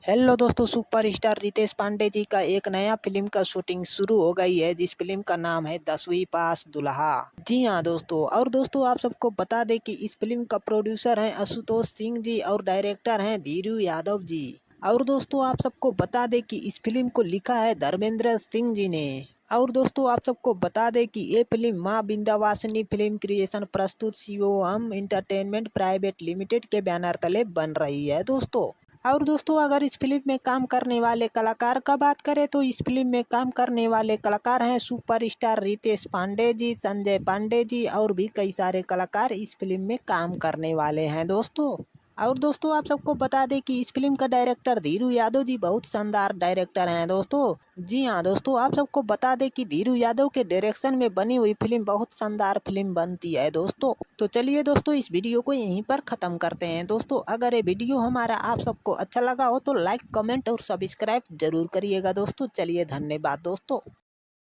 Hello दोस्तों, superstar Ritesh Pandey ji का एक नया फिल्म का शूटिंग शुरू हो गई है, जिस फिल्म का नाम है 10वीं पास दुल्हा। जी हाँ दोस्तों, और दोस्तों आप सबको बता दें कि इस फिल्म का प्रोड्यूसर है आशुतोष सिंह जी और डायरेक्टर हैं धीरू यादव जी। और दोस्तों आप सबको बता दें कि इस फिल्म को लिखा है धर्मेंद्र सिंह जी ने। और दोस्तों आप सबको बता दें कि ये फिल्म माँ विंध्यवासिनी फिल्म क्रिएशन प्रस्तुत शिवोहम इंटरटेनमेंट प्राइवेट लिमिटेड के बैनर तले बन रही है दोस्तों। और दोस्तों अगर इस फिल्म में काम करने वाले कलाकार का बात करें तो इस फिल्म में काम करने वाले कलाकार हैं सुपरस्टार रितेश पांडे जी, संजय पांडे जी और भी कई सारे कलाकार इस फिल्म में काम करने वाले हैं दोस्तों। और दोस्तों आप सबको बता दें कि इस फिल्म का डायरेक्टर धीरू यादव जी बहुत शानदार डायरेक्टर हैं दोस्तों। जी हाँ दोस्तों, आप सबको बता दें कि धीरू यादव के डायरेक्शन में बनी हुई फिल्म बहुत शानदार फिल्म बनती है दोस्तों। तो चलिए दोस्तों इस वीडियो को यहीं पर ख़त्म करते हैं दोस्तों। अगर ये वीडियो हमारा आप सबको अच्छा लगा हो तो लाइक, कमेंट और सब्सक्राइब जरूर करिएगा दोस्तों। चलिए धन्यवाद दोस्तों।